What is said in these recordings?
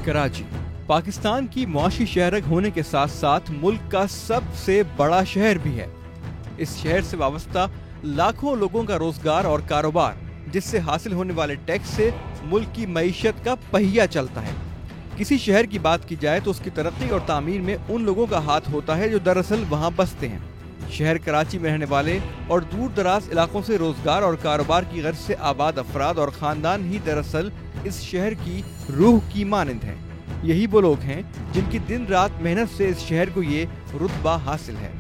कराची पाकिस्तान की मुआशी शहर होने के साथ साथ मुल्क का सबसे बड़ा शहर भी है। इस शहर से वाबस्ता लाखों लोगों का रोजगार और कारोबार, जिससे हासिल होने वाले टैक्स से मुल्क की मईशत का पहिया चलता है। किसी शहर की बात की जाए तो उसकी तरक्की और तामीर में उन लोगों का हाथ होता है जो दरअसल वहाँ बसते हैं। शहर कराची में रहने वाले और दूर दराज इलाकों से रोजगार और कारोबार की गर्ज से आबाद अफराद और खानदान ही दरअसल इस शहर की रूह की मानंद हैं। यही वो लोग हैं जिनकी दिन रात मेहनत से इस शहर को ये रुतबा हासिल है।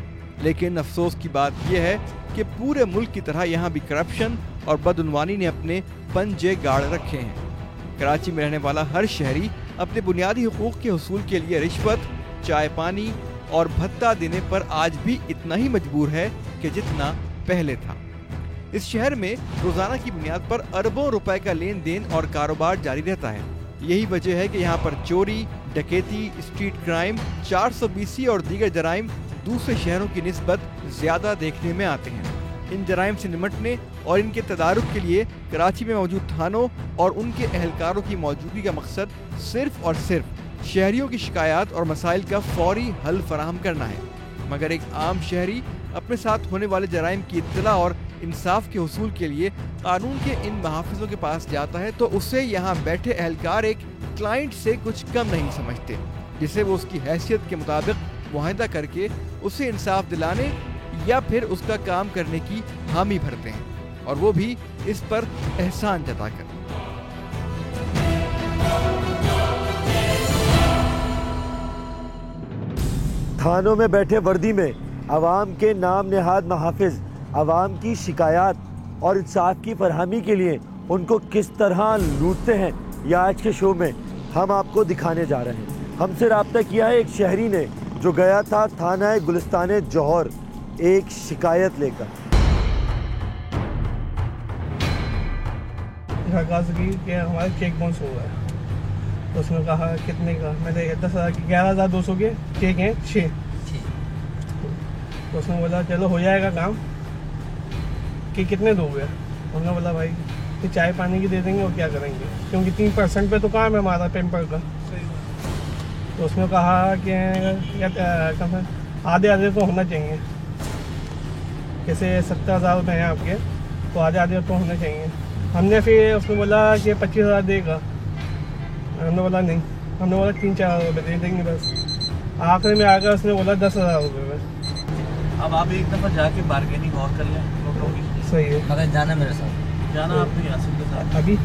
लेकिन अफसोस की बात यह है कि पूरे मुल्क की तरह यहाँ भी करप्शन और बदउनवानी ने अपने पंजे गाड़ रखे हैं। कराची में रहने वाला हर शहरी अपने बुनियादी हुकूक के हुसूल के लिए रिश्वत, चाय पानी और भत्ता देने पर आज भी इतना ही मजबूर है कि जितना पहले था। इस शहर में रोजाना की बुनियाद पर अरबों रुपए का लेन देन और कारोबार जारी रहता है। यही वजह है कि यहाँ पर चोरी, डकैती, स्ट्रीट क्राइम, 420 और दीगर जराइम दूसरे शहरों की निस्बत ज्यादा देखने में आते हैं। इन जराइम से निमटने और इनके तदारुक के लिए कराची में मौजूद थानों और उनके अहलकारों की मौजूदगी का मकसद सिर्फ और सिर्फ शहरियों की शिकायत और मसाइल का फौरी हल फराहम करना है। मगर एक आम शहरी अपने साथ होने वाले जराइम की इत्तला और इंसाफ के हुसूल के लिए कानून के इन महाफिजों के पास जाता है तो उसे यहाँ बैठे अहलकार एक क्लाइंट से कुछ कम नहीं समझते, जिसे वो उसकी हैसियत के मुताबिक मुआहदा करके उसे इंसाफ दिलाने या फिर उसका काम करने की हामी भरते हैं, और वो भी इस पर एहसान जताकर। थानों में बैठे वर्दी में अवाम के नाम नेहाद महाफिज अवाम की शिकायत और इंसाफ की फरहमी के लिए उनको किस तरह लूटते हैं, यह आज के शो में हम आपको दिखाने जा रहे हैं। हमसे रब्ता किया है एक शहरी ने जो गया था थाना गुलिस्तान जौहर एक शिकायत लेकर। कि हमारे चेक बाउंस हुआ है, तो उसने कहा कितने का, मैंने 10,000 की 11,200 के चेक हैं 6। तो उसने बोला चलो हो जाएगा काम, कि कितने दोगे? उन्होंने बोला भाई कि चाय पानी की दे देंगे और क्या करेंगे, क्योंकि 3% पे तो काम है हमारा पेम्पर का। तो उसने कहा कि आधे आधे तो होना चाहिए, जैसे 70,000 रुपये हैं आपके, तो आधे आधे तो होने चाहिए। हमने फिर उसने बोला कि 25,000 देगा, हमने बोला नहीं, हमने बोला 3-4 रुपये दे देंगे बस। आखिर में आकर उसने बोला 10,000 रुपये में। अब आप एक दफ़ा जाके बार्गेनिंग और कर लें लोगों की। सही है, मगर जाना मेरे साथ, जाना आपको यासिर के साथ। अभी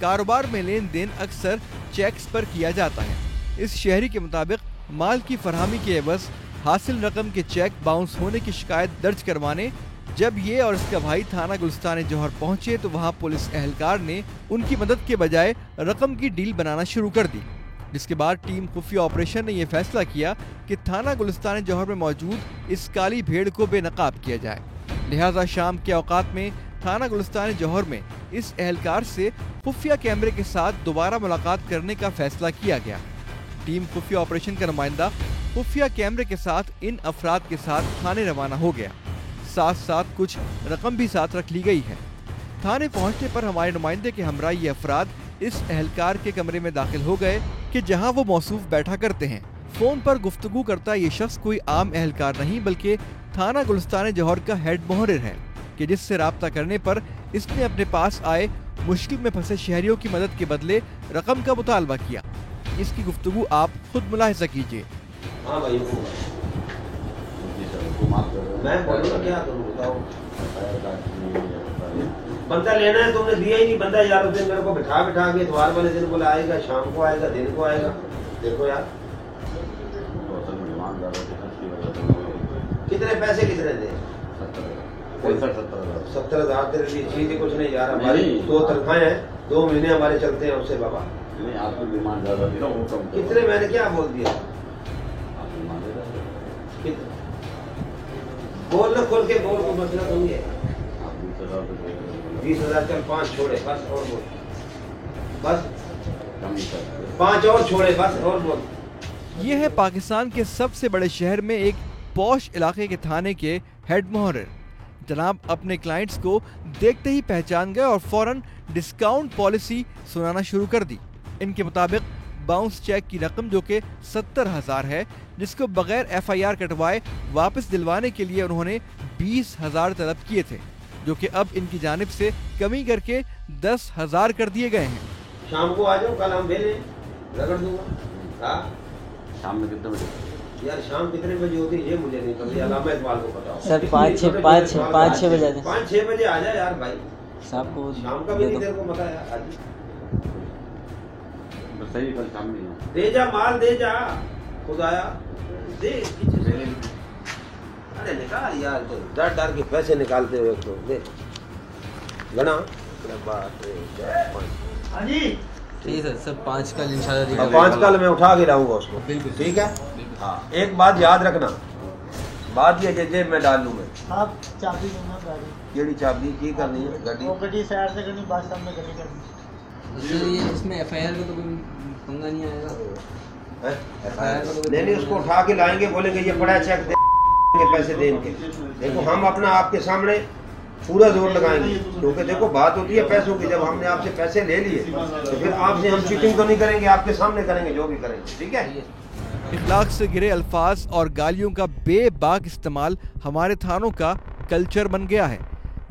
कारोबार में लेन देन अक्सर चेक्स पर किया जाता है। इस शहरी के मुताबिक माल की फरहमी के एवज हासिल रकम के चेक बाउंस होने की शिकायत दर्ज करवाने जब ये और इसका भाई थाना गुलिस्तान जौहर पहुंचे तो वहां पुलिस अहलकार ने उनकी मदद के बजाय रकम की डील बनाना शुरू कर दी, जिसके बाद टीम खुफिया ऑपरेशन ने यह फैसला किया कि थाना गुलिस्तान जौहर में मौजूद इस काली भेड़ को बेनकाब किया जाए। लिहाजा शाम के औकात में थाना गुलिस्तान जौहर में इस अहलकार से खुफिया कैमरे के साथ दोबारा मुलाकात करने का फैसला किया गया। टीम खुफिया ऑपरेशन का नुमाइंदा खुफिया कैमरे के साथ इन अफराद के साथ थाने रवाना हो गया। साथ साथ कुछ रकम भी साथ रख ली गई है। थाने पहुंचने पर हमारे नुमाइंदे के हमरा ये अफराद इस अहलकार के कमरे में दाखिल हो गए कि जहां वो मौसूफ बैठा करते हैं। फोन पर गुफ्तगू करता ये शख्स कोई आम अहलकार नहीं बल्कि थाना गुलिस्तान जौहर का हेड मुहर्रिर है कि जिससे राब्ता करने पर इसने अपने पास आए मुश्किल में फंसे शहरियों की मदद के बदले रकम का मुतालबा किया। इसकी गुफ्तगू आप खुद मुलाहिजा कीजिए। हाँ भाई, मैं बोलूँगा क्या करूँ बताओ। बंदा लेना है तुमने दिया ही नहीं। बंदा यार उस दिन मेरे को बिठा के इतवार वाले दिन बोला आएगा, शाम को आएगा, दिन को आएगा। देखो यार कितने पैसे कितने दे? 70,000 तेरे लिए चीज ही कुछ नहीं यार। हमारी 2 तनख्वाहें हैं, 2 महीने हमारे चलते हैं उससे बाबा। आपको डिमांड ज्यादा दे रहा हूँ। कितने मैंने क्या बोल दिया? बोल ना खोल के बोल को मसला दूंगे। 20,000 चल 5 छोड़े बस, और बोल बस 5 और छोड़े बस, और बोल। ये है पाकिस्तान के सबसे बड़े शहर में एक पॉश इलाके के थाने के हेड मुहर्रिर। जनाब अपने क्लाइंट्स को देखते ही पहचान गए और फौरन डिस्काउंट पॉलिसी सुनाना शुरू कर दी। इनके मुताबिक बाउंस चेक की रकम जो कि 70,000 है, जिसको बगैर FIR कटवाए वापस दिलवाने के लिए उन्होंने 20,000 तलब किए थे, जो कि अब इनकी जानिब से कमी करके 10,000 कर दिए गए हैं। शाम को आ जाओ, कल हम भेजें, रगड़ दूंगा। हाँ, शाम में कितने बजे? यार शाम कितने बजे होती है ये मुझे नहीं पता, अलामा इकबाल को पता हो। सर 5-6 बजे 5-6 बजे आ जाए यार भाई, साहब को शाम का भी नहीं तेरे को पता है यार। सही, कल शाम में दे जा माल, दे जा खुदाया, दे। अरे निकाल यार, तो डर डर के पैसे निकालते हुए तो दे गना। हाँ जी ठीक है सर, 5 कल इंशाल्लाह। 5 कल मैं उठा के लाऊंगा उसको, ठीक है। हाँ, एक बात याद रखना, बात ये जेब में डाल लूँ मैं। आप चाबी देना गाड़ी, केड़ी चाबी की करनी है गाड़ी? वो गड्डी साइड से करनी, बात सामने करनी करनी। सर ये इसमें FIR का तो कोई पंगा नहीं आएगा। नहीं, उसको उठा के लाएंगे, बोलेंगे ये बड़ा चेक देंगे, पैसे देंगे। देखो हम अपना आपके सामने पूरा जोर लगाएंगे, क्योंकि देखो बात होती है पैसों की। जब हमने आपसे पैसे ले लिए तो फिर आपसे हम चीटिंग तो नहीं करेंगे, आपके सामने करेंगे जो भी करेंगे, ठीक है। इखलाक से गिरे अल्फाज और गालियों का बेबाक इस्तेमाल हमारे थानों का कल्चर बन गया है,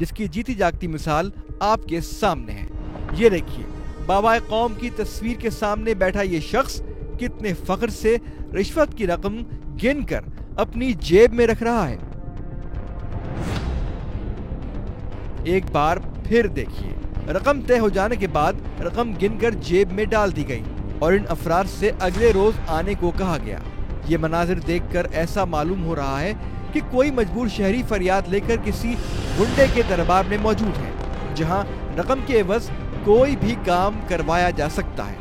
जिसकी जीती जागती मिसाल आपके सामने है। ये देखिए, बाबा कौम की तस्वीर के सामने बैठा ये शख्स कितने फख्र से रिश्वत की रकम गिनकर अपनी जेब में रख रहा है। एक बार फिर देखिए, रकम तय हो जाने के बाद रकम गिनकर जेब में डाल दी गई और इन अफराद से अगले रोज आने को कहा गया। ये मनाजिर देखकर ऐसा मालूम हो रहा है कि कोई मजबूर शहरी फरियाद लेकर किसी गुंडे के दरबार में मौजूद है, जहां रकम के एवज कोई भी काम करवाया जा सकता है।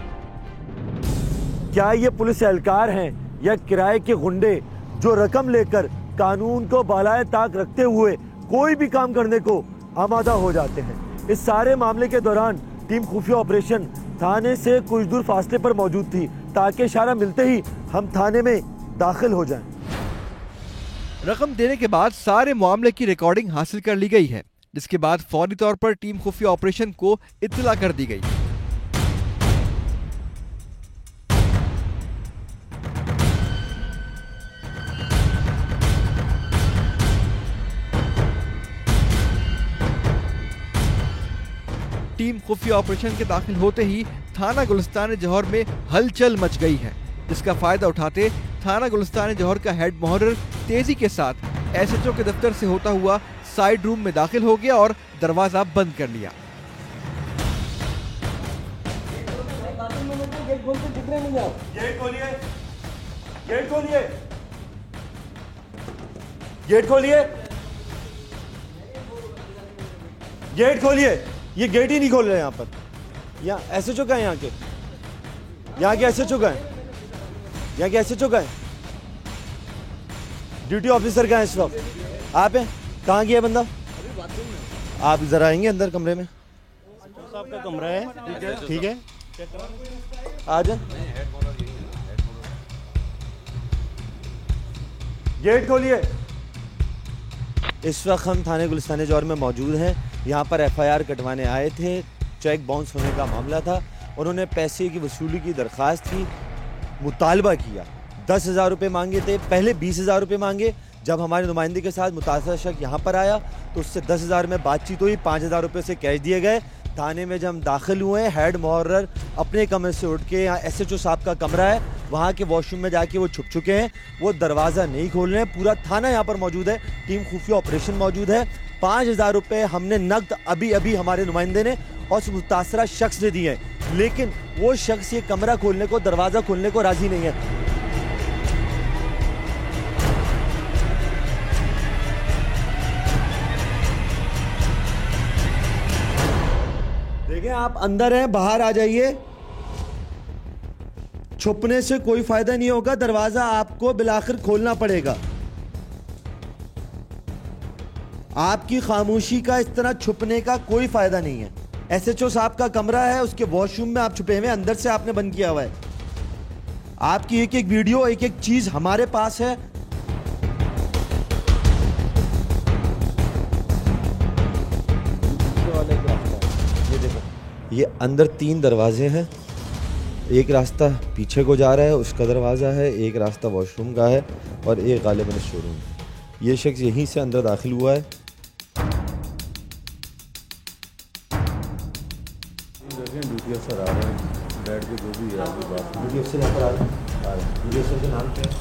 क्या ये पुलिस एहलकार हैं या किराए के गुंडे जो रकम लेकर कानून को बालाए ताक रखते हुए कोई भी काम करने को आमादा हो जाते हैं? इस सारे मामले के दौरान टीम खुफिया ऑपरेशन थाने से कुछ दूर फासले पर मौजूद थी, ताकि इशारा मिलते ही हम थाने में दाखिल हो जाएं। रकम देने के बाद सारे मामले की रिकॉर्डिंग हासिल कर ली गई है, जिसके बाद फौरी तौर पर टीम खुफिया ऑपरेशन को इत्तला कर दी गई। टीम खुफिया ऑपरेशन के दाखिल होते ही थाना गुलिस्तान जौहर में हलचल मच गई है, जिसका फायदा उठाते थाना गुलिस्तान जौहर का हेड मुहर्रिर तेजी के साथ SHO के दफ्तर से होता हुआ साइड रूम में दाखिल हो गया और दरवाजा बंद कर लिया। गेट खोलिए, गेट खोलिए, गेट खोलिए, गेट खोलिए। ये गेट ही नहीं खोल रहे यहाँ पर। यहाँ SHO का है, यहाँ के SHO का है, यहाँ के SHO का है, ड्यूटी ऑफिसर का है इस वक्त। आप हैं? कहाँ गया बंदा? आप जरा आएंगे अंदर कमरे में? आपका कमरा है, ठीक है, आ जाए। गेट खोलिए। इस वक्त हम थाने गुलिस्तान जौहर में मौजूद हैं। यहाँ पर FIR कटवाने आए थे, चेक बाउंस होने का मामला था। उन्होंने पैसे की वसूली की दरख्वास्त की, मुतालबा किया। 10,000 रुपये मांगे थे, पहले 20,000 रुपये मांगे। जब हमारे नुमाइंदे के साथ मुतासर शख्स यहाँ पर आया तो उससे 10,000 में बातचीत हुई, 5,000 रुपये से कैश दिए गए। थाने में जब हम दाखिल हुए, हेड मुहर्रिर अपने कमरे से उठ के, यहाँ SHO साहब का कमरा है, वहाँ के वॉशरूम में जाके वो छुप चुके हैं, वो दरवाज़ा नहीं खोल रहे हैं। पूरा थाना यहाँ पर मौजूद है, टीम खुफिया ऑपरेशन मौजूद है। 5,000 रुपये हमने नकद अभी हमारे नुमाइंदे ने और उस मुतासरा शख्स ने दिए हैं, लेकिन वो शख्स ये कमरा खोलने को, दरवाज़ा खोलने को राज़ी नहीं है। देखें, आप अंदर हैं, बाहर आ जाइए। छुपने से कोई फायदा नहीं होगा, दरवाजा आपको बिलाखिर खोलना पड़ेगा। आपकी खामोशी का इस तरह छुपने का कोई फायदा नहीं है। SHO साहब का कमरा है, उसके वॉशरूम में आप छुपे हुए, अंदर से आपने बंद किया हुआ है। आपकी एक एक वीडियो, एक एक चीज हमारे पास है। ये देखो, ये अंदर 3 दरवाजे हैं, एक रास्ता पीछे को जा रहा है, उसका दरवाज़ा है, एक रास्ता वॉशरूम का है और एक गालिबन शोरूम। ये शख्स यहीं से अंदर दाखिल हुआ है। ड्यूटी अफसर आ रहे हैं, बैठ के जो भी है ड्यूटी अफसर यहाँ पर आ रहे हैं। ड्यूटी अफसर का नाम क्या है?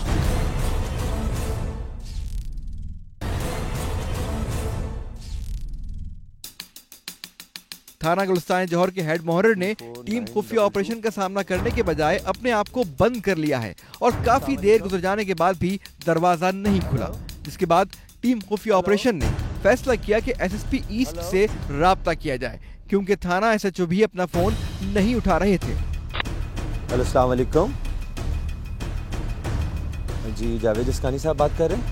थाना गुलिस्तान जौहर के हेड मोहर्रिर ने टीम खुफिया ऑपरेशन का सामना करने के बजाय अपने आप को बंद कर लिया है और काफी देर गुजर जाने के बाद भी दरवाजा नहीं खुला, जिसके बाद टीम खुफिया ऑपरेशन ने फैसला किया कि एसएसपी ईस्ट से राब्ता किया जाए, क्योंकि थाना एसएचओ भी अपना फोन नहीं उठा रहे थे। अस्सलाम वालेकुम जी, जावेद इसकानी साहब बात कर रहे हैं?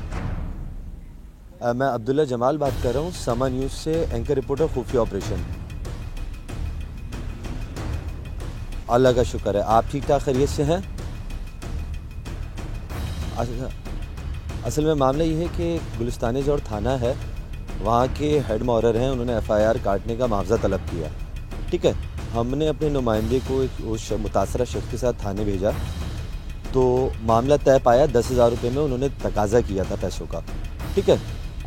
मैं अब्दुल्ला जमाल बात कर रहा हूँ, समा न्यूज़ से एंकर रिपोर्टर खुफिया ऑपरेशन। अल्लाह का शुक्र है, आप ठीक ठाक खैरियत से हैं? असल में मामला ये है कि गुलिस्तान जौहर थाना है, वहाँ के हेड मोहर्रिर हैं, उन्होंने एफआईआर काटने का मुआवजा तलब किया। ठीक है, हमने अपने नुमाइंदे को उस मुतासरा शख्स के साथ थाने भेजा तो मामला तय पाया। 10,000 रुपये में उन्होंने तकाजा किया था पैसों का। ठीक है,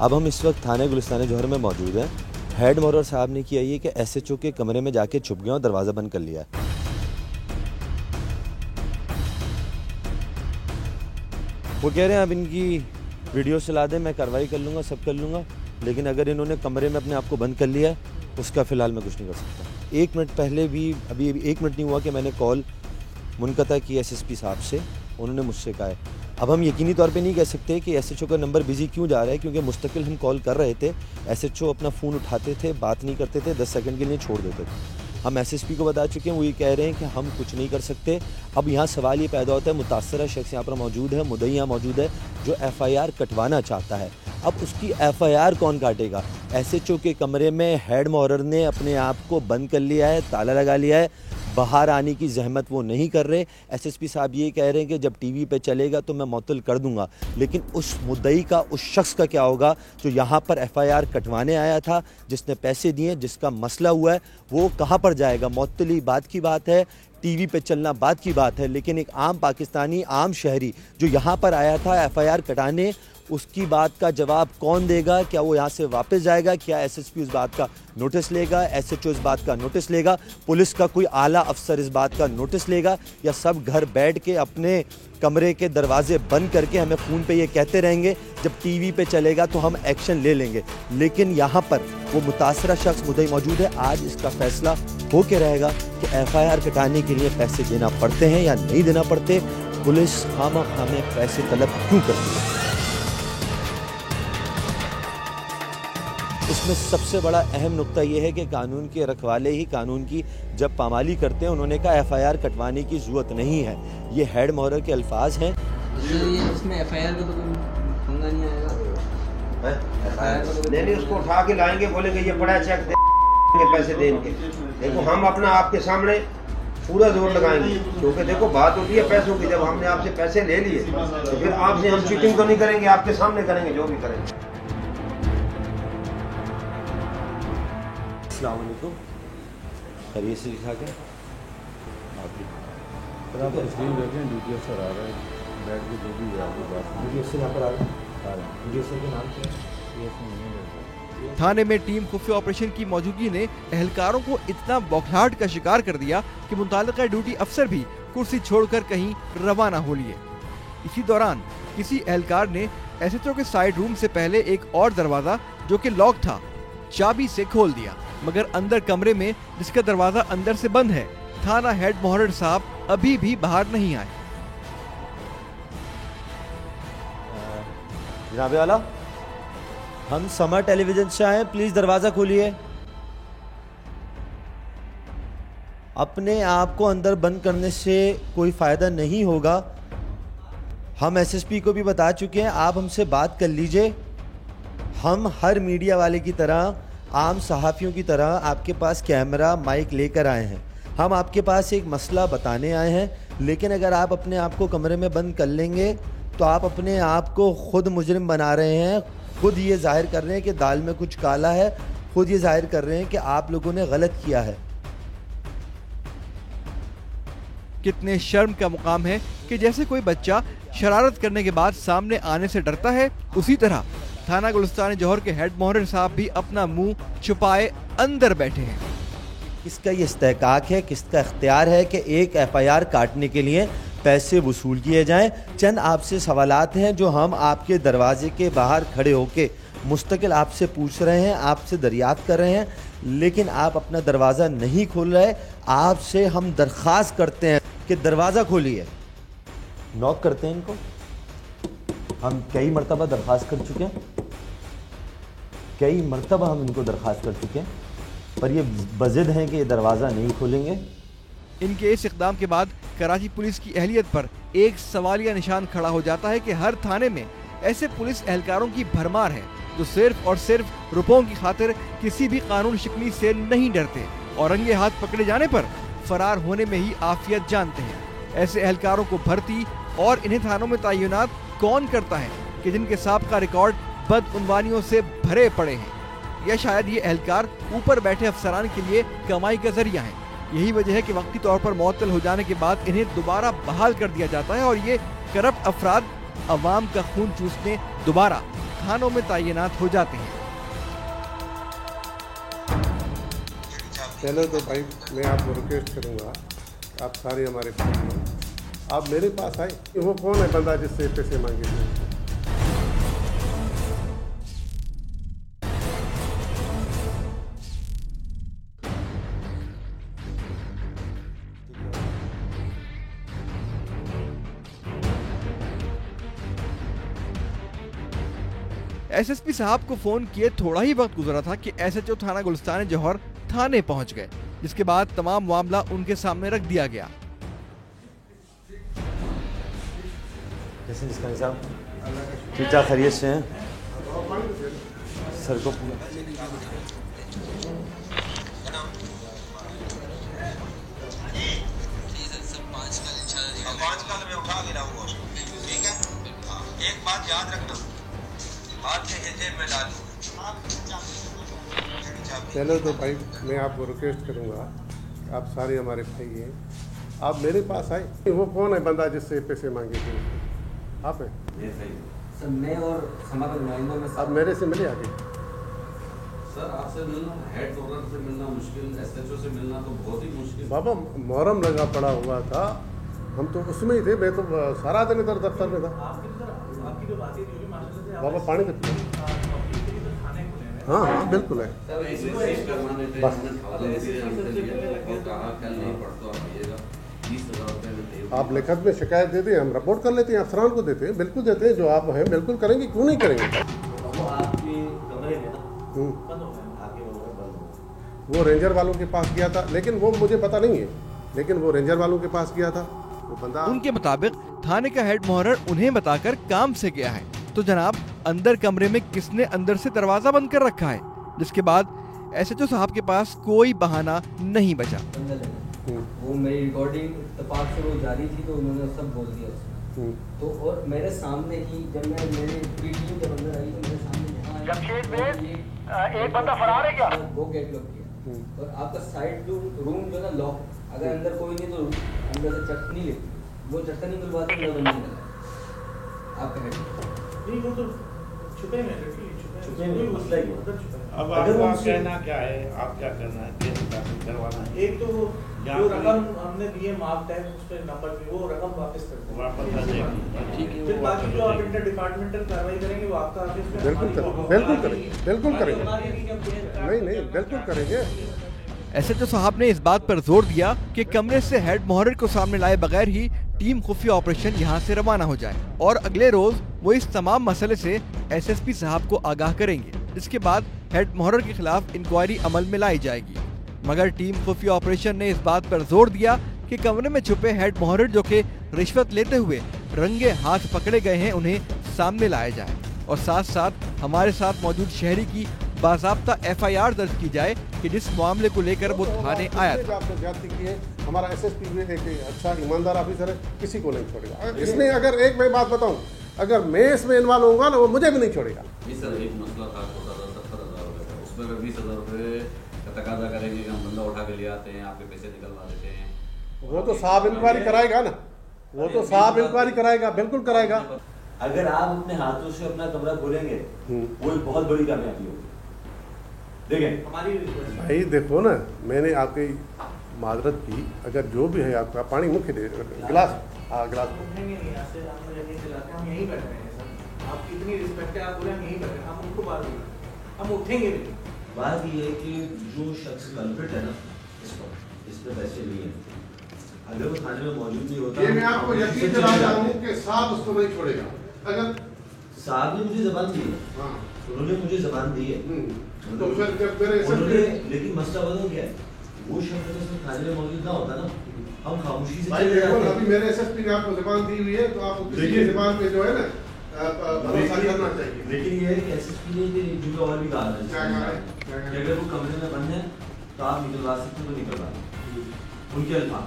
अब हम इस वक्त थाने गुलिस्तान जौहर में मौजूद हैं। हेड मोहर्रिर साहब ने किया ये कि एसएचओ के कमरे में जाके छुप गया और दरवाज़ा बंद कर लिया। वो कह रहे हैं अब इनकी वीडियो चला दें, मैं कार्रवाई कर लूँगा, सब कर लूँगा, लेकिन अगर इन्होंने कमरे में अपने आप को बंद कर लिया उसका फ़िलहाल मैं कुछ नहीं कर सकता। 1 मिनट पहले भी, अभी 1 मिनट नहीं हुआ कि मैंने कॉल मुनक़ता की एसएसपी साहब से, उन्होंने मुझसे कहा है। अब हम यकीनी तौर पे नहीं कह सकते कि एसएचओ का नंबर बिजी क्यों जा रहा है, क्योंकि मुस्तकिल हम कॉल कर रहे थे, एसएचओ अपना फ़ोन उठाते थे, बात नहीं करते थे, 10 सेकंड के लिए छोड़ देते थे। हम एसएसपी को बता चुके हैं, वो ये कह रहे हैं कि हम कुछ नहीं कर सकते। अब यहाँ सवाल ये पैदा होता है, मुतासरा शख्स यहाँ पर मौजूद है, मुद्दई यहाँ मौजूद है जो एफआईआर कटवाना चाहता है। अब उसकी एफआईआर कौन काटेगा? एसएचओ के कमरे में हेड मोहर्रिर ने अपने आप को बंद कर लिया है, ताला लगा लिया है, बाहर आने की जहमत वो नहीं कर रहे। एसएसपी साहब ये कह रहे हैं कि जब टीवी पे चलेगा तो मैं मुअत्तल कर दूंगा, लेकिन उस मुद्दई का, उस शख्स का क्या होगा जो यहाँ पर एफआईआर कटवाने आया था, जिसने पैसे दिए, जिसका मसला हुआ है, वो कहाँ पर जाएगा? मुअत्तली बात की बात है, टीवी पे चलना बात की बात है, लेकिन एक आम पाकिस्तानी, आम शहरी जो यहाँ पर आया था एफआईआर कटाने, उसकी बात का जवाब कौन देगा? क्या वो यहाँ से वापस जाएगा? क्या एसएसपी इस बात का नोटिस लेगा? एसएचओ इस बात का नोटिस लेगा? पुलिस का कोई आला अफसर इस बात का नोटिस लेगा? या सब घर बैठ के अपने कमरे के दरवाजे बंद करके हमें फ़ोन पे ये कहते रहेंगे जब टीवी पे चलेगा तो हम एक्शन ले लेंगे? लेकिन यहाँ पर वो मुतासरा शख्स मुद्दई मौजूद है। आज इसका फैसला हो के रहेगा कि एफआईआर कटाने के लिए पैसे देना पड़ते हैं या नहीं देना पड़ते। पुलिस खामा-खा में पैसे तलब क्यों करती है? इसमें सबसे बड़ा अहम नुक्ता ये है कि कानून के रखवाले ही कानून की जब पामाली करते हैं, उन्होंने कहा एफआईआर कटवाने की ज़रूरत नहीं है। ये हेड मोहर्रिर के अल्फाज हैं। इसमें एफआईआर का तो कोई पंगा नहीं आएगा। नहीं, उसको उठा के लाएंगे, बोलेंगे ये बड़ा चेक देंगे पैसे देंगे। देखो हम अपना आपके सामने पूरा जोर लगाएंगे, क्योंकि देखो बात होती है पैसों की। जब हमने आपसे पैसे ले लिए तो फिर आपसे हम चीटिंग तो नहीं करेंगे, आपके सामने करेंगे जो भी करेंगे। अस्सलाम वालेकुम, खैरियत से लिखा के आप तस्लीम देखें, ड्यूटी अफसर आ रहे हैं, बैठ के जो भी है आपकी बात। ड्यूटी अफसर यहाँ पर आ रहे हैं। ड्यूटी अफसर के नाम क्या है? थाने में टीम खुफिया ऑपरेशन की मौजूदगी ने एहलकारों को इतना बौखलाहट का शिकार कर दिया कि मुताल्लिका ड्यूटी अफसर भी कुर्सी छोड़कर कहीं रवाना हो लिए। इसी दौरान किसी एहलकार ने एसएचओ के साइड रूम से पहले एक और दरवाजा जो कि लॉक था, चाबी से खोल दिया, मगर अंदर कमरे में जिसका दरवाजा अंदर से बंद है, थाना हेड मोहर्रिर साहब अभी भी बाहर नहीं आए। जनाबे वाला, हम समा टेलीविजन से आए, प्लीज दरवाजा खोलिए। अपने आप को अंदर बंद करने से कोई फायदा नहीं होगा। हम एसएसपी को भी बता चुके हैं, आप हमसे बात कर लीजिए। हम हर मीडिया वाले की तरह, आम सहाफ़ियों की तरह आपके पास कैमरा माइक लेकर आए हैं। हम आपके पास एक मसला बताने आए हैं, लेकिन अगर आप अपने आप को कमरे में बंद कर लेंगे तो आप अपने आप को खुद मुजरिम बना रहे हैं। खुद ये जाहिर कर रहे हैं कि दाल में कुछ काला है, खुद ये जाहिर कर रहे हैं कि आप लोगों ने गलत किया है। कितने शर्म का मुकाम है कि जैसे कोई बच्चा शरारत करने के बाद सामने आने से डरता है, उसी तरह थाना गुलिस्तान जौहर के हेड मोहर्रर साहब भी अपना मुंह छुपाए अंदर बैठे हैं। किसका ये इस्तेहकाक है, किसका इख्तियार है कि एक FIR काटने के लिए पैसे वसूल किए जाएं? चंद आपसे सवालात हैं जो हम आपके दरवाजे के बाहर खड़े होके मुस्तकिल आपसे पूछ रहे हैं, आपसे दरियाफ्त कर रहे हैं, लेकिन आप अपना दरवाज़ा नहीं खोल रहे। आपसे हम दरख्वास्त करते हैं कि दरवाज़ा खोलिए। नॉक करते हैं इनको। हम कई मरतबा दरख्वास्त कर चुके हैं, कई मरतबा हम इनको दरख्वास्त कर चुके हैं, पर ये बज़िद हैं कि ये दरवाज़ा नहीं खोलेंगे। इनके इस इक़दाम के बाद कराची पुलिस की अहलियत पर एक सवालिया निशान खड़ा हो जाता है कि हर थाने में ऐसे पुलिस एहलकारों की भरमार है जो सिर्फ और सिर्फ रुपयों की खातिर किसी भी कानून शिकनी से नहीं डरते और रंगे हाथ पकड़े जाने पर फरार होने में ही आफियत जानते हैं। ऐसे एहलकारों को भर्ती और इन्हें थानों में तैनात कौन करता है कि जिनके साबिक़ा रिकॉर्ड बदउनवानियों से भरे पड़े हैं, या शायद ये एहलकार ऊपर बैठे अफसरान के लिए कमाई का जरिया है। यही वजह है कि वक्ती तौर पर मुअत्तल हो जाने के बाद इन्हें दोबारा बहाल कर दिया जाता है और ये करप्ट अफराद अवाम का खून चूसने दोबारा थानों में तैनात हो जाते हैं। पहले तो भाई मैं आपको रिक्वेस्ट करूंगा, आप सारे हमारे आप मेरे पास आए। वो कौन है बंदा जिससे पैसे मांगे थे? SSP साहब को फोन किए थोड़ा ही वक्त गुजरा था कि SHO थाना गुलिस्तान जौहर थाने पहुंच गए, जिसके बाद तमाम मामला उनके सामने रख दिया गया। कैसे निस्कानी साहब, ठीक ठाक खैरियत से हैं? सर को एक बात याद रखना, हाथ के जेब में डाल। पहले तो भाई मैं आपको रिक्वेस्ट करूंगा, आप सारे हमारे भाई हैं, आप मेरे पास आए। वो कौन है बंदा जिससे पैसे मांगे थे? आप हैं सर? मैं और हमारे नुमाइंदों में आप मेरे से मिले आगे? सर आपसे मिलना, हेड मोहर्रर से मिलना मुश्किल, SHO से मिलना तो बहुत ही मुश्किल। बाबा मुहर्रम लगा पड़ा हुआ था, हम तो उसमें ही थे। मैं तो सारा दिन इधर दफ्तर में था। बाबा पानी पीते? हाँ हाँ बिल्कुल है। आप लिखत में शिकायत दे दें, हम रिपोर्ट कर लेते हैं, अफसरान को देते हैं, बिल्कुल देते हैं। जो आप हैं बिल्कुल करेंगे, क्यों नहीं करेंगे? वो रेंजर वालों के पास गया था, लेकिन वो मुझे पता नहीं है, लेकिन वो रेंजर वालों के पास गया था। वो बंदा उनके मुताबिक थाने का हेड मोहर्रर उन्हें बताकर काम से गया है। तो जनाब, अंदर कमरे में किसने अंदर से दरवाजा बंद कर रखा है, जिसके बाद SHO साहब के पास कोई बहाना नहीं बचा। वो मेरी रिकॉर्डिंग इत्तेफाक से वो जारी थी, तो उन्होंने सब बोल दिया उसमें। तो और मेरे सामने ही जब मैं मेरी पूरी टीम जब अंदर आई तो मेरे सामने जमशेद में एक बंदा फरार है क्या, वो गेट लॉक किया और आपका साइड रूम जो है ना लॉक, अगर अंदर कोई नहीं तो अंदर से चटनी लेती, वो चटनी मिलवाते मेरा बंद नहीं लगा आपका हेड नहीं, वो तो छुपे में मसला ही है। अब आपका कहना क्या है, आप क्या करना है, केस करवाना है? एक तो जो रकम हमने दिए मार्क टैग उस पे नंबर पे, वो रकम वापस कर दें, वापस कर दें, ठीक है। फिर बाकी जो आप इंटर डिपार्टमेंटल कार्रवाई करेंगे वो आपका ऑफिस में बिल्कुल करेंगे, बिल्कुल करेंगे, नहीं बिल्कुल करेंगे। SHO साहब ने इस बात पर जोर दिया कि कमरे से हेड मोहर्रर को सामने लाए बगैर ही टीम खुफिया ऑपरेशन यहां से रवाना हो जाए और अगले रोज वो इस तमाम मसले से SSP साहब को आगाह करेंगे, जिसके बाद हेड मोहर्रर के खिलाफ इंक्वायरी अमल में लाई जाएगी। मगर टीम खुफिया ऑपरेशन ने इस बात पर जोर दिया कि कमरे में छुपे हेड मोहर्रर जो कि रिश्वत लेते हुए रंगे हाथ पकड़े गए हैं, उन्हें सामने लाया जाए और साथ साथ हमारे साथ मौजूद शहरी की बाज़ाब्ता FIR दर्ज की जाए कि जिस मामले को लेकर वो थाने आया था। हमारा SSP भी एक अच्छा ईमानदार ऑफिसर है, किसी को नहीं छोड़ेगा। इसने अगर एक मैं बात बताऊं, अगर मैं इसमें इन्वॉल्व होऊंगा ना, वो मुझे भी नहीं छोड़ेगा। सर एक मसला था, 70,000 रुपये का, उसमें अगर 20,000 रुपये का तकाजा करेंगे कि हम बंदा उठा के ले आते हैं, आपके पैसे निकलवा देते हैं, वो तो साहब इंक्वायरी कराएगा ना, वो तो साहब इंक्वायरी कराएगा, बिल्कुल कराएगा। अगर आप अपने हाथों से अपना कमरा खोलेंगे वो एक बहुत बड़ी कामयाबी होगी। देखें हमारी भाई देखो ना, मैंने आपकी माजरत की, अगर जो भी है आपका पानी मुख्य दे गिलास, हाँ गिलास हम यहीं बैठ रहे हैं सर, आपकी इतनी रिस्पेक्ट है, आप बोले हम यहीं बैठ रहे हैं, हम उनको बात नहीं, हम उठेंगे नहीं। बात ये है कि जो शख्स कल्प्रिट है ना इस पर, इस पे पैसे लिए हैं, अगर वो थाने में मौजूद नहीं होता, ये मैं आपको यकीन दिलाता हूँ कि साहब उसको नहीं छोड़ेगा। अगर साहब ने मुझे जबान दी है, हाँ उन्होंने मुझे जबान दी है, तो फिर जब मेरे लेकिन मसला बदल गया है, वो शख्स उसमें थाने में मौजूद ना होता ना, हम खामोशी से भाई चले देखो जाते। अभी मेरे एसएसपी ने आपको जबान दी हुई है, तो आपको किसी जबान पे जो है ना भरोसा करना चाहिए। लेकिन ये है कि एसएसपी ने एक जगह और भी कहा है कि अगर वो कमरे में बंद है तो आप निकलवा सकते तो निकलवा, उनके अल्फाज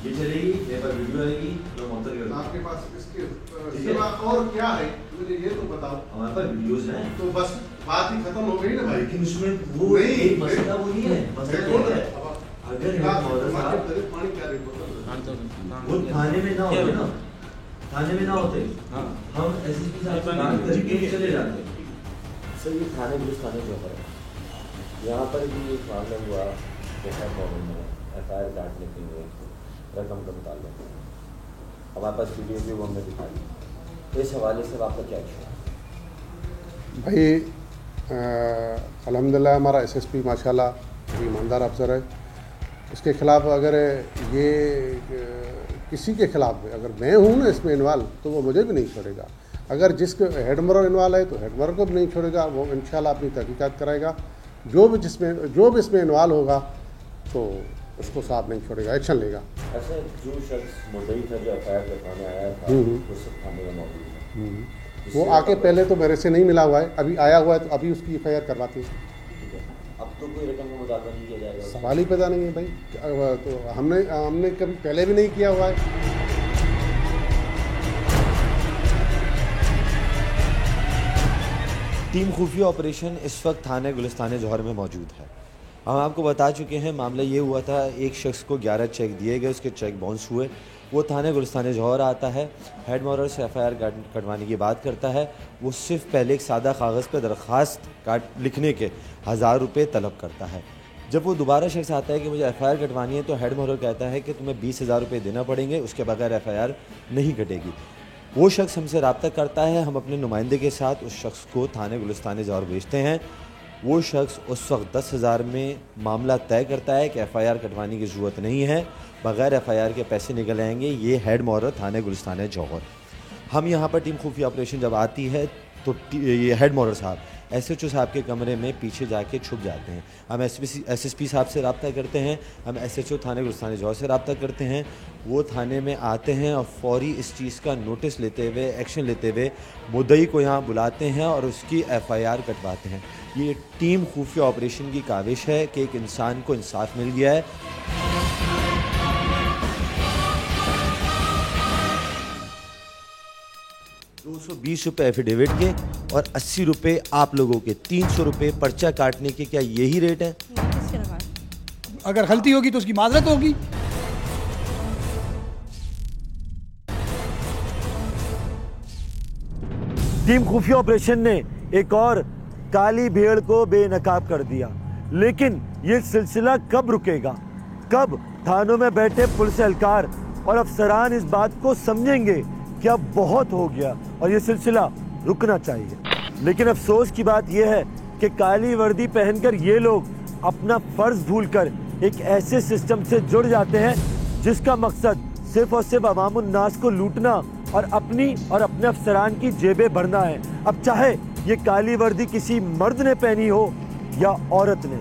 ये चलेगी, मेरे पास वीडियो आएगी, मैं मौतर कर आपके पास इसके सिवा और क्या है मुझे ये तो बताओ। हमारे पास वीडियोस हैं, तो बस बात ही खत्म हो गई ना भाई। लेकिन उसमें वो एक मसला वो नहीं है, मसला ये है अगर पानी क्या वो थाने में ना होते ना, थाने में ना होते हम एसएसपी साहब से बात करके चले जाते। सर ये थाने पुलिस थाने जो है यहाँ पर भी एक मामला हुआ, FIR काटने के लिए रकम का मुताल्लिक, हमारे पास वीडियो भी वो हमने दिखाई, तो इस हवाले से आपका क्या ख्याल? भाई अल्हम्दुलिल्लाह हमारा एसएसपी माशाल्लाह ईमानदार अफसर है, उसके खिलाफ अगर ये किसी के खिलाफ अगर मैं हूँ ना इसमें इन्वॉल्व तो वो मुझे भी नहीं छोड़ेगा। अगर जिसके हेडमरर इन्वॉल्व है तो हेडमरर को भी नहीं छोड़ेगा, वो इंशाल्लाह अपनी तहकीकात कराएगा। जो भी इसमें इन्वॉल्व होगा तो उसको साहब नहीं छोड़ेगा, एक्शन लेगा। ऐसा जो शख्स मुद्दई था जो FIR करवाने आया था वो सब थाने में मौजूद है, वो आके पहले तो मेरे से नहीं मिला हुआ है, अभी आया हुआ है तो अभी उसकी FIR करवाते हैं। अब तो कोई रकम का मुतालबा नहीं किया जाएगा? सवाल ही पैदा नहीं है भाई, तो हमने कभी पहले भी नहीं किया हुआ है। टीम खुफिया ऑपरेशन इस वक्त थाने गुलिस्तान जौहर में मौजूद है। हम आपको बता चुके हैं मामला ये हुआ था, एक शख्स को 11 चेक दिए गए, उसके चेक बाउंस हुए, वो थाने गुलिस्तान जौहर आता है, हेड मॉरल से FIR कटवाने की बात करता है। वो सिर्फ पहले एक सादा कागज़ पर दरख्वास्त लिखने के 1000 रुपये तलब करता है। जब वो दोबारा शख्स आता है कि मुझे FIR कटवानी है तो हेड मॉरल कहता है कि तुम्हें 20,000 रुपये देना पड़ेंगे, उसके बगैर FIR नहीं कटेगी। वो शख्स हमसे रब्ता करता है, हम अपने नुमाइंदे के साथ उस शख्स को थाने गुलिस्तान जौहर भेजते हैं। वो शख्स उस वक्त 10,000 में मामला तय करता है कि FIR कटवाने की ज़रूरत नहीं है, बग़ैर FIR के पैसे निकल आएंगे। ये हेड मॉरल थाने गुलिस्तान जौहर। हम यहाँ पर टीम खुफिया ऑपरेशन जब आती है तो ये हेड मॉरल साहब SHO साहब के कमरे में पीछे जाके छुप जाते हैं। हम SSP साहब से रब्ता करते हैं, हम SHO थाने गुलिस्तान जौहर से रब्ता करते हैं। वो थाने में आते हैं और फौरी इस चीज़ का नोटिस लेते हुए, एक्शन लेते हुए मुद्दई को यहाँ बुलाते हैं और उसकी FIR कटवाते हैं। ये टीम खुफिया ऑपरेशन की काविश है कि एक इंसान को इंसाफ मिल गया है। 220 रुपये एफिडेविट के और 80 रुपये आप लोगों के, 300 रुपये पर्चा काटने के। क्या यही रेट है? अगर गलती होगी तो उसकी माजरत होगी। टीम खुफिया ऑपरेशन ने एक और काली भेड़ को बेनकाब कर दिया, लेकिन ये सिलसिला कब रुकेगा? कब थानों में बैठे पुलिस एहलकार और अफसरान इस बात को समझेंगे कि अब बहुत हो गया और ये सिलसिला रुकना चाहिए। लेकिन अफसोस की बात यह है कि काली वर्दी पहनकर ये लोग अपना फर्ज भूलकर एक ऐसे सिस्टम से जुड़ जाते हैं जिसका मकसद सिर्फ और सिर्फ अवामुन नास को लूटना और अपनी और अपने अफसरान की जेबें भरना है। अब चाहे ये काली वर्दी किसी मर्द ने पहनी हो या औरत ने।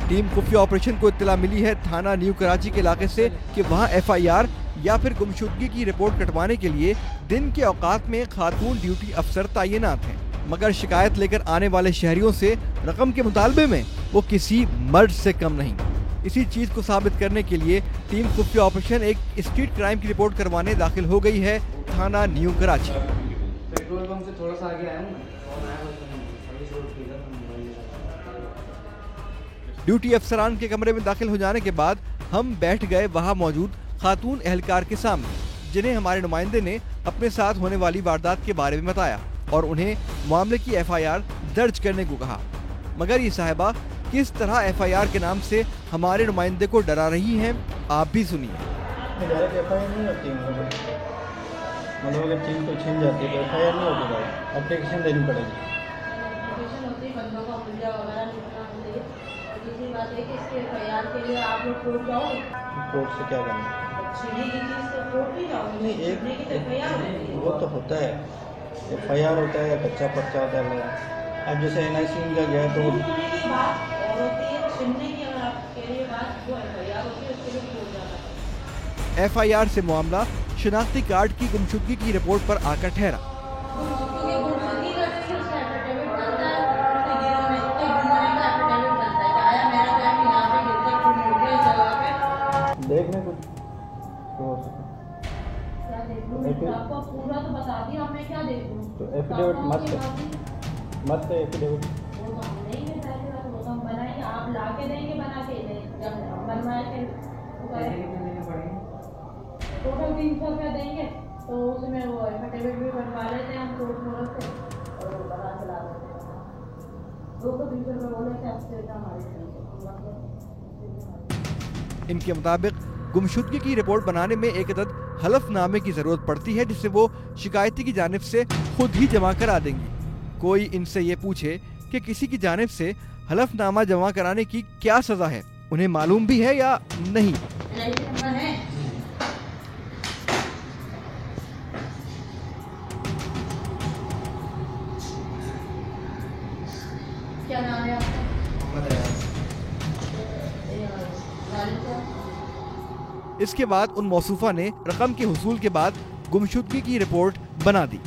टीम खुफिया ऑपरेशन को इत्तला मिली है थाना न्यू कराची के इलाके से कि वहां FIR या फिर गुमशुदगी की रिपोर्ट कटवाने के लिए दिन के औकात में खातून ड्यूटी अफसर तैनात हैं, मगर शिकायत लेकर आने वाले शहरियों से रकम के मुतालबे में वो किसी मर्द से कम नहीं। इसी चीज को साबित करने के लिए टीम खुफिया ऑपरेशन एक स्ट्रीट क्राइम की रिपोर्ट करवाने दाखिल हो गई है थाना न्यू कराची। पेट्रोल पंप से थोड़ा सा आगे आया हूँ। ड्यूटी अफसरान के कमरे में दाखिल हो जाने के बाद हम बैठ गए वहां मौजूद खातून एहलकार के सामने, जिन्हें हमारे नुमाइंदे ने अपने साथ होने वाली वारदात के बारे में बताया और उन्हें मामले की FIR दर्ज करने को कहा। मगर ये साहिबा किस तरह FIR के नाम से हमारे नुमाइंदे को डरा रही हैं, आप भी सुनिए। FIR नहीं होती, मतलब अगर चीज़ को छीन जाती है तो FIR नहीं होती, एप्लीकेशन देनी पड़ेगी। एप्लीकेशन होती है, बंदों का मुल्ला वगैरह निकलना होती है। दूसरी बात है कि इसके FIR के लिए आप लोग कोर्ट जाओगे। कोर्ट से क्या करना? छीनी की चीज़ से कोर्ट नहीं जाओगे। नहीं, एक FIR होती है, वो तो होता है, FIR होता है या कच्चा पर्चा होता है। अब जैसे NIC का गया तो छीनने की बात और होती है, छीनने की अगर आप कह रही है बात, वो FIR होती है, उसके लिए कोर्ट जाना है। FIR से मामला शनाख्ती कार्ड की गुमशुदगी की रिपोर्ट पर आकर ठहरा। देखने कुछ तो आपको पूरा तो बता दिया, मैं क्या देखूं? तो एफिडेविट मत है एफिडेविट वो तो हम नहीं है, वो तो हम बनाएंगे, आप ला के देंगे, बना के देंगे, जब बनवाए के टोटल 300 रुपया देंगे, तो उसमें वो एफिडेविट भी बनवा लेते हैं हम कोर्ट मोड़ से और वो बना के ला देते हैं। 200-300 रुपये बोले थे, आपसे हमारे इनके मुताबिक गुमशुदगी की रिपोर्ट बनाने में एक अदद हलफनामे की जरूरत पड़ती है, जिसे वो शिकायती की जानिब से खुद ही जमा करा देंगी। कोई इनसे ये पूछे कि किसी की जानिब से हलफनामा जमा कराने की क्या सजा है, उन्हें मालूम भी है या नहीं। क्या नाम है आपका? इसके बाद उन मौसूफा ने रकम के हुसूल के बाद गुमशुदगी की रिपोर्ट बना दी।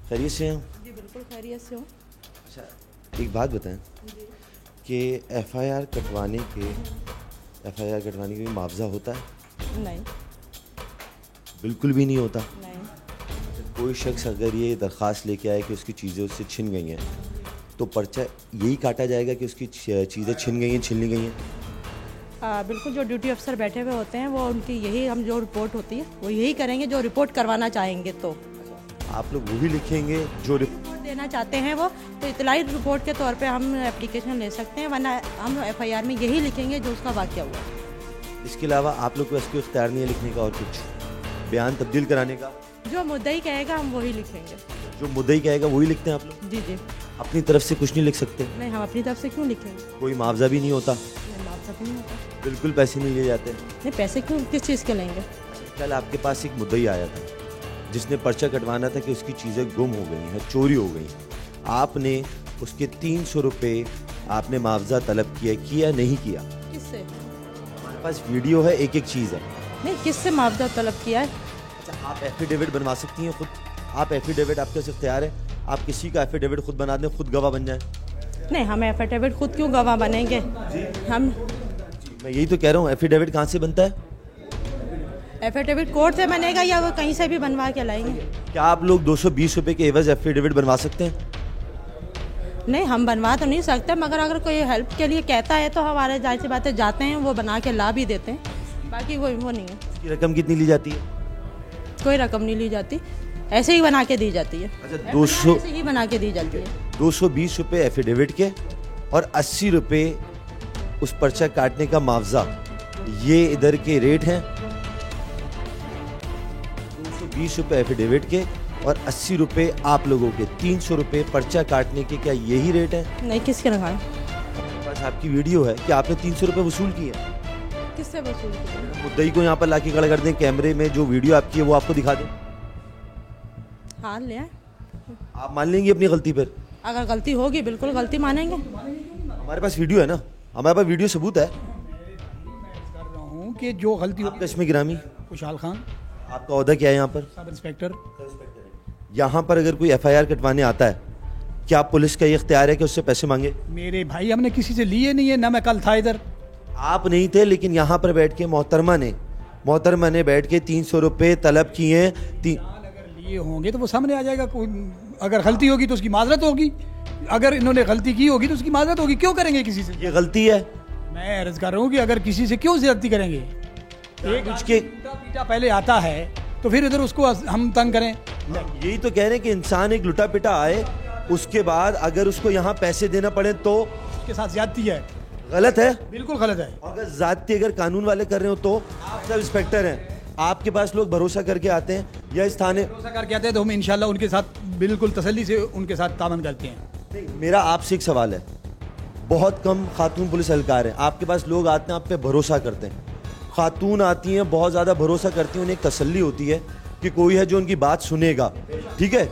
खैरियत से हैं? जी बिल्कुल खैरियत से हूँ। अच्छा, एक बात बताएं कि FIR कटवाने के कोई मुआवजा होता है? नहीं, बिल्कुल भी नहीं होता। नहीं। कोई शख्स अगर ये दरख्वास्त लेके आए कि उसकी चीज़ें उससे छिन गई हैं, तो पर्चा यही काटा जाएगा कि उसकी चीज़ें छिन गई हैं, छीन ली गई हैं? बिल्कुल, जो ड्यूटी अफसर बैठे हुए होते हैं वो उनकी यही हम जो रिपोर्ट होती है वो यही करेंगे, जो रिपोर्ट करवाना चाहेंगे। तो आप लोग वही लिखेंगे जो रिपोर्ट देना चाहते हैं वो, तो इतलाई रिपोर्ट के तौर पे हम एप्लीकेशन ले सकते हैं, वरना हम FIR में यही लिखेंगे जो उसका वाक़या हुआ। इसके अलावा आप लोग को इसको इख्तियार नहीं है लिखने का और कुछ, बयान तब्दील कराने का? जो मुद्दई कहेगा हम वही लिखेंगे। जो मुद्दई कहेगा वही लिखते हैं आप लोग? जी जी। अपनी तरफ से कुछ नहीं लिख सकते? नहीं, हम अपनी तरफ से क्यों लिखेंगे? कोई मुआवजा भी नहीं होता? मुआवजा भी नहीं होता। बिल्कुल पैसे नहीं लिए जाते? नहीं, पैसे क्यों, किस चीज़ के लेंगे? कल आपके पास एक मुद्दई आया था जिसने पर्चा कटवाना था कि उसकी चीज़ें गुम हो गई हैं, चोरी हो गई। आपने उसके 300 रुपये आपने मुआवजा तलब किया नहीं किया? किससे? हमारे पास वीडियो है, एक एक चीज़ है। नहीं, किससे मुआवजा तलब किया है? अच्छा, आप एफिडेविट बनवा सकती हैं खुद? आप एफिडेविट आपके पास इख्तियार है, आप किसी का एफिडेविट खुद बना दें, खुद गवाह बन जाए? नहीं, हम एफिडेविट खुद क्यों गवाह बनेंगे? हम मैं यही तो कह रहा हूँ, एफिडेविट कहाँ से बनता है? एफिडेविट कोर्ट से बनेगा या वो कहीं से भी बनवा के लाएंगे? क्या आप लोग 220 रुपये के एवज एफिडेविट बनवा सकते हैं? नहीं, हम बनवा तो नहीं सकते, मगर अगर कोई हेल्प के लिए कहता है तो हमारे जाहिर सी बातें जाते हैं, वो बना के ला भी देते हैं, बाकी वो नहीं है। इसकी रकम कितनी ली जाती है? कोई रकम नहीं ली जाती, ऐसे ही बना के दी जाती है। अच्छा, 200 ऐसे ही बना के दी जाती है। 220 रुपये एफिडेविट के और 80 रुपये उस पर्चा काटने का मुआवजा, ये इधर के रेट हैं। 220 रुपये एफिडेविट के और 80 रुपये आप लोगों के, 300 रुपये पर्चा काटने के, क्या यही रेट है? नहीं, किसके लगाए? बस आपकी वीडियो है कि आपने 300 रुपये वसूल किए। किससे वसूल किया? मुद्दई को यहाँ पर लाके खड़ा कर दें, कैमरे में जो वीडियो आपकी है वो आपको दिखा दें, हाँ ले आए। आप मान लेंगे अपनी गलती पर? अगर गलती होगी बिल्कुल गलती मानेंगे। हमारे पास वीडियो है ना, हमारे पास वीडियो सबूत है कि जो गलती आपका इसमें गिरामी खुशहाल खान। आपका ओहदा क्या है यहाँ पर? Sub inspector. यहाँ पर अगर कोई एफआईआर कटवाने आता है, क्या पुलिस का ये इख्तियार है कि उससे पैसे मांगे? मेरे भाई हमने किसी से लिए नहीं है, ना मैं कल था इधर। आप नहीं थे, लेकिन यहाँ पर बैठ के मोहतरमा ने बैठ के 300 रुपये तलब किए। अगर लिए होंगे तो वो सामने आ जाएगा। कोई अगर गलती होगी तो उसकी माजरत होगी, अगर इन्होंने गलती की होगी तो उसकी माजरत होगी। क्यों करेंगे किसी से? ये गलती है। मैं अर्ज कर रहा हूँ कि अगर किसी से क्यों ज्यादती करेंगे? एक उसके पीटा पहले आता है तो फिर इधर उसको हम तंग करें? यही तो कह रहे हैं कि इंसान एक लुटा पिटा आए, उसके बाद अगर उसको यहाँ पैसे देना पड़े तो उसके साथ ज्यादती है, गलत है, बिल्कुल गलत है। अगर ज्यादती अगर कानून वाले कर रहे हो तो आप सब इंस्पेक्टर हैं, आपके पास लोग भरोसा करके आते हैं या इस थाने भरोसा करके आते हैं तो हम इंशाल्लाह उनके साथ बिल्कुल तसल्ली से उनके साथ तामन करते हैं। नहीं, मेरा आपसे एक सवाल है, बहुत कम खातून पुलिस एहलकार हैं, आपके पास लोग आते हैं, आप पे भरोसा करते हैं, खातून आती हैं बहुत ज़्यादा भरोसा करती हैं, उन्हें एक तसल्ली होती है कि कोई है जो उनकी बात सुनेगा, ठीक है,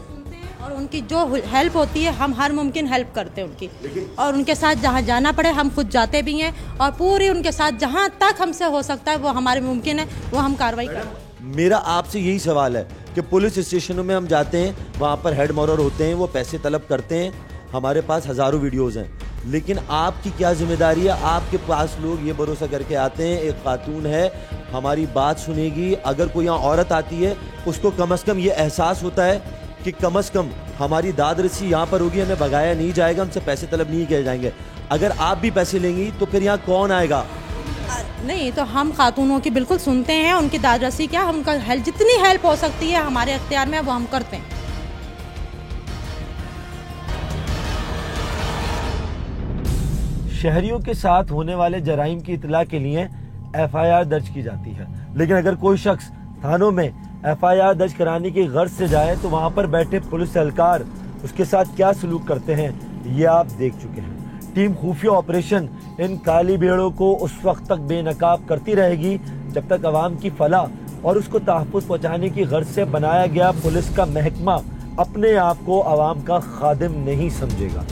और उनकी जो हेल्प होती है हम हर मुमकिन हेल्प करते हैं उनकी, और उनके साथ जहाँ जाना पड़े हम खुद जाते भी हैं, और पूरी उनके साथ जहाँ तक हमसे हो सकता है वो हमारे मुमकिन है वो हम कार्रवाई करते हैं। मेरा आपसे यही सवाल है कि पुलिस स्टेशनों में हम जाते हैं, वहाँ पर हेड मॉरर होते हैं, वो पैसे तलब करते हैं, हमारे पास हज़ारों वीडियोज़ हैं, लेकिन आपकी क्या जिम्मेदारी है? आपके पास लोग ये भरोसा करके आते हैं एक खातून है हमारी बात सुनेगी, अगर कोई यहाँ औरत आती है उसको कम से कम ये एहसास होता है कि कम से कम हमारी दाद रसी यहाँ पर होगी, हमें भगाया नहीं जाएगा, हमसे पैसे तलब नहीं किए जाएंगे। अगर आप भी पैसे लेंगी तो फिर यहाँ कौन आएगा? नहीं, तो हम खातूनों की बिल्कुल सुनते हैं, उनकी दाद रसी क्या, उनका हेल्प जितनी हेल्प हो सकती है हमारे अख्तियार में वो हम करते हैं। शहरियों के साथ होने वाले जराइम की इतला के लिए एफआईआर दर्ज की जाती है, लेकिन अगर कोई शख्स थानों में एफआईआर दर्ज कराने की गर्ज से जाए तो वहां पर बैठे पुलिस एहलकार उसके साथ क्या सलूक करते हैं ये आप देख चुके हैं। टीम खुफिया ऑपरेशन इन काली भेड़ों को उस वक्त तक बेनकाब करती रहेगी जब तक अवाम की फलाह और उसको तहफ़्फ़ुज़ पहुँचाने की गर्ज से बनाया गया पुलिस का महकमा अपने आप को अवाम का खादिम नहीं समझेगा।